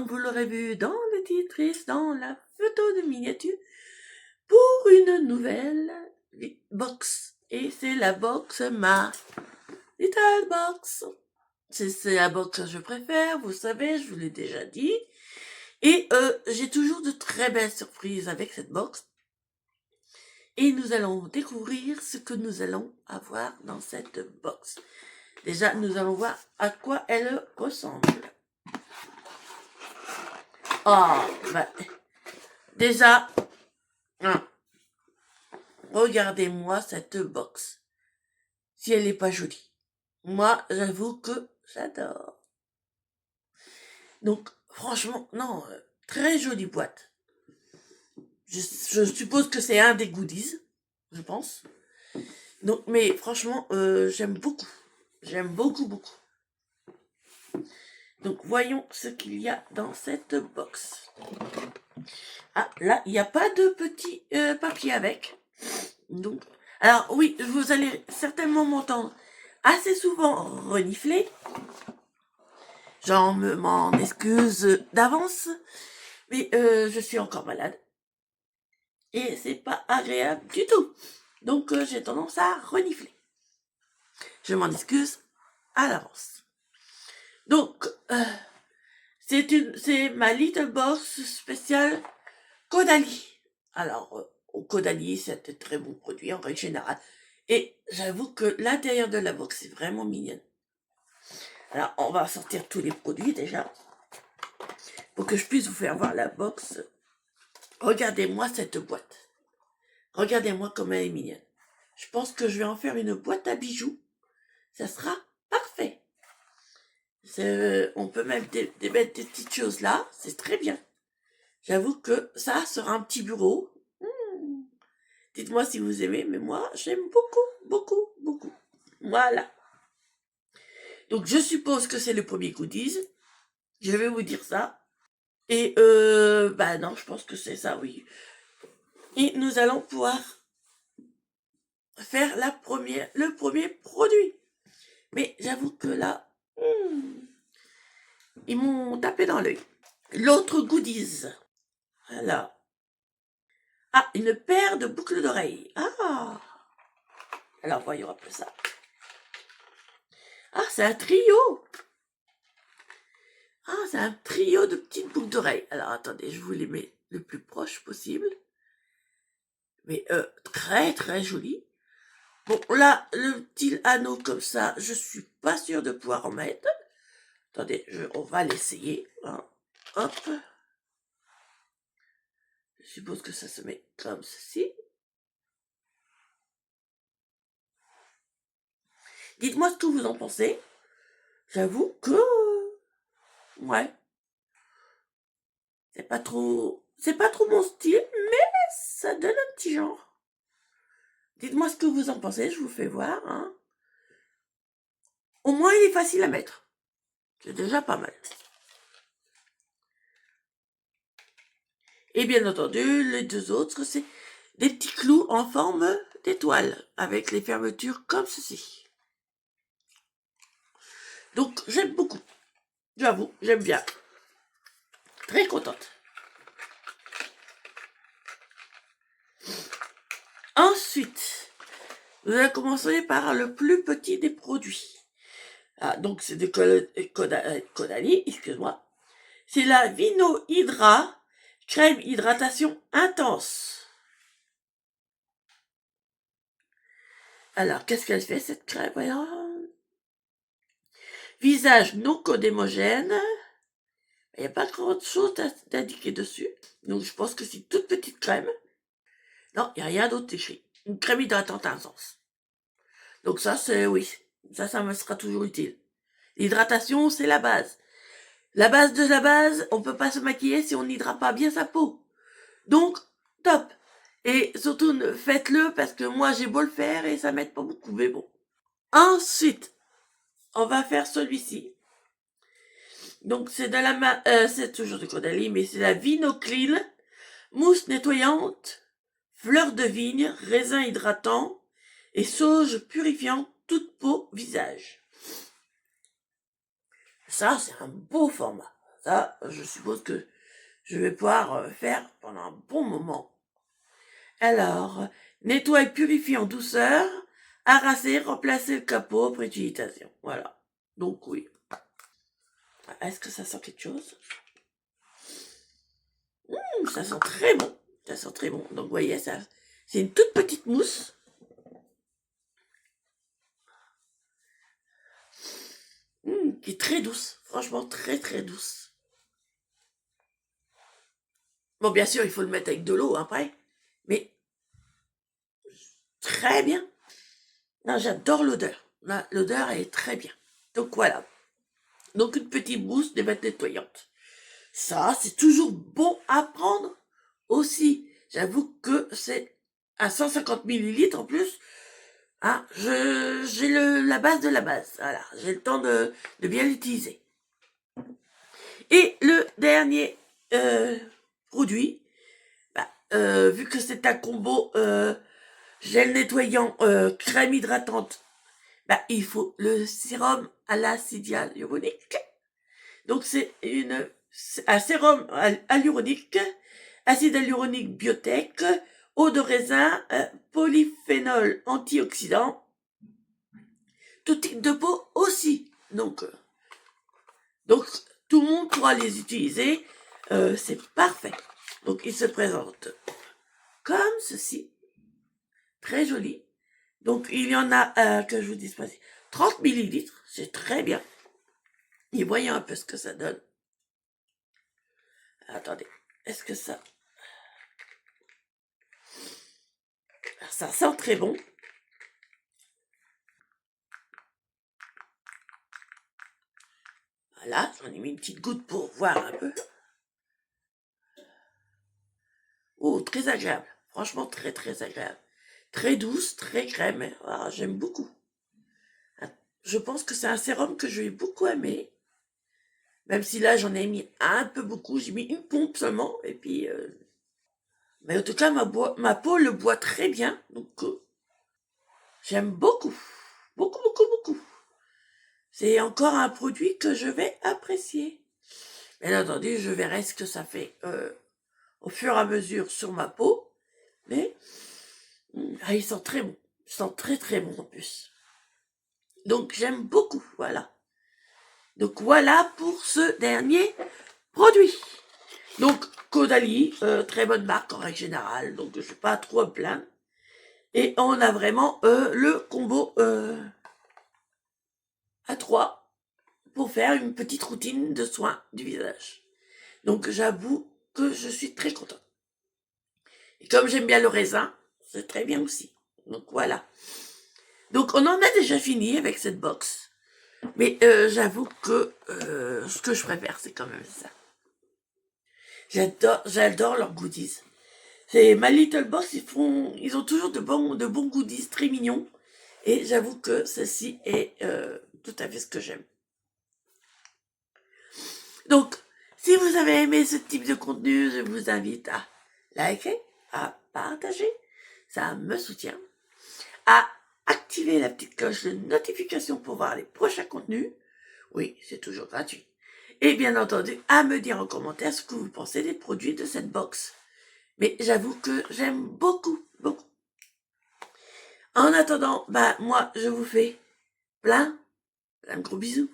comme vous l'aurez vu dans le titre et dans la photo de miniature, pour une nouvelle box. Et c'est la box Ma Little Box. C'est la box que je préfère, vous savez, je vous l'ai déjà dit. Et j'ai toujours de très belles surprises avec cette box. Et nous allons découvrir ce que nous allons avoir dans cette box. Déjà, nous allons voir à quoi elle ressemble. Ah, bah, déjà, regardez-moi cette box. Si elle n'est pas jolie. Moi, j'avoue que j'adore. Donc, franchement, non, très jolie boîte. Je suppose que c'est un des goodies, je pense. Donc, mais franchement, j'aime beaucoup. J'aime beaucoup, beaucoup. Donc, voyons ce qu'il y a dans cette box. Ah, là, il n'y a pas de petit papier avec. Donc, alors oui, vous allez certainement m'entendre assez souvent renifler. J'en m'en excuse d'avance, mais je suis encore malade. Et c'est pas agréable du tout. Donc j'ai tendance à renifler. Je m'en excuse à l'avance. Donc, c'est ma Little Box spéciale Caudalie. Alors, Caudalie, c'est un très bon produit en règle générale. Et j'avoue que l'intérieur de la box est vraiment mignonne. Alors, on va sortir tous les produits déjà. Pour que je puisse vous faire voir la box. Regardez-moi cette boîte. Regardez-moi comme elle est mignonne. Je pense que je vais en faire une boîte à bijoux. Ça sera parfait. On peut mettre des petites choses là. C'est très bien. J'avoue que ça sera un petit bureau. Dites-moi si vous aimez, mais moi, j'aime beaucoup, beaucoup, beaucoup. Voilà. Donc, je suppose que c'est le premier goodies. Je vais vous dire ça. Et, bah non, je pense que c'est ça, oui. Et nous allons pouvoir faire le premier produit. Mais j'avoue que là, ils m'ont tapé dans l'œil. L'autre goodies. Alors. Ah, une paire de boucles d'oreilles. Ah. Alors, voyons un peu ça. Ah, c'est un trio. Ah, c'est un trio de petites boucles d'oreilles. Alors, attendez, je vous les mets le plus proche possible. Mais très, très joli. Bon, là, le petit anneau comme ça, je suis pas sûre de pouvoir en mettre. Attendez, on va l'essayer. Hein. Hop. Je suppose que ça se met comme ceci. Dites-moi ce que vous en pensez. J'avoue que... Ouais. C'est pas trop mon style, mais ça donne un petit genre. Dites-moi ce que vous en pensez, je vous fais voir. Hein. Au moins, il est facile à mettre. C'est déjà pas mal. Et bien entendu, les deux autres, c'est des petits clous en forme d'étoile, avec les fermetures comme ceci. Donc, j'aime beaucoup. J'avoue, j'aime bien. Très contente. Ensuite, nous allons commencer par le plus petit des produits. Ah, donc, c'est de Caudalie, excuse-moi. C'est la Vino Hydra crème hydratation intense. Alors, qu'est-ce qu'elle fait, cette crème? Visage non codémogène. Il n'y a pas grand chose d'indiqué dessus. Donc, je pense que c'est une toute petite crème. Non, il n'y a rien d'autre écrit. Une crème hydratante intense. Donc ça, c'est, oui. Ça me sera toujours utile. L'hydratation, c'est la base. La base de la base, on peut pas se maquiller si on n'hydrate pas bien sa peau. Donc, top. Et surtout, faites-le parce que moi, j'ai beau le faire et ça m'aide pas beaucoup, mais bon. Ensuite, on va faire celui-ci. Donc, c'est de c'est toujours de Caudalie, mais c'est la Vinoclean, mousse nettoyante, fleur de vigne, raisin hydratant et sauge purifiant toute peau, visage. Ça, c'est un beau format. ça, je suppose que je vais pouvoir faire pendant un bon moment. Alors, nettoie et purifie en douceur, arraser, remplacer le capot après utilisation. Voilà. Donc oui. Est-ce que ça sent quelque chose? Ça sent très bon. Ça sent très bon. Donc vous voyez, ça, c'est une toute petite mousse. Qui est très douce. Franchement, très très douce. Bon, bien sûr, il faut le mettre avec de l'eau après. Mais très bien. Non, j'adore l'odeur. L'odeur est très bien. Donc voilà. Donc une petite mousse de bête nettoyante. Ça, c'est toujours bon à prendre aussi. J'avoue que c'est à 150 millilitres en plus. Ah, j'ai la base de la base. Voilà, j'ai le temps de bien l'utiliser. Et le dernier produit, vu que c'est un combo gel nettoyant, crème hydratante, il faut le sérum à l'acide hyaluronique. Donc c'est un sérum hyaluronique, acide hyaluronique biotech, eau de raisin, polyphénol antioxydant, tout type de peau aussi. Donc tout le monde pourra les utiliser, c'est parfait. Donc il se présente comme ceci, très joli. Donc il y en a, que je vous dise pas, 30 millilitres, c'est très bien. Et voyons un peu ce que ça donne. Attendez, est-ce que ça... Ça sent très bon. Voilà, j'en ai mis une petite goutte pour voir un peu. Oh, très agréable. Franchement, très très agréable. Très douce, très crème. Ah, j'aime beaucoup. Je pense que c'est un sérum que je vais beaucoup aimer. Même si là, j'en ai mis un peu beaucoup. J'ai mis une pompe seulement. Et puis... Mais en tout cas, ma peau le boit très bien. Donc, j'aime beaucoup. Beaucoup, beaucoup, beaucoup. C'est encore un produit que je vais apprécier. Bien entendu, je verrai ce que ça fait au fur et à mesure sur ma peau. Mais il sent très bon. Il sent très très bon en plus. Donc j'aime beaucoup, voilà. Donc voilà pour ce dernier produit. Donc Caudalie, très bonne marque en règle générale, donc je ne vais pas trop me plaindre. Et on a vraiment le combo à 3 pour faire une petite routine de soins du visage. Donc j'avoue que je suis très contente. Et comme j'aime bien le raisin, c'est très bien aussi. Donc voilà. Donc on en a déjà fini avec cette box. Mais j'avoue que ce que je préfère, c'est quand même ça. J'adore leurs goodies. C'est My Little Boss, ils ont toujours de bons goodies très mignons. Et j'avoue que ceci est tout à fait ce que j'aime. Donc, si vous avez aimé ce type de contenu, je vous invite à liker, à partager, ça me soutient, à activer la petite cloche de notification pour voir les prochains contenus. Oui, c'est toujours gratuit. Et bien entendu, à me dire en commentaire ce que vous pensez des produits de cette box. Mais j'avoue que j'aime beaucoup, beaucoup. En attendant, moi, je vous fais plein de gros bisous.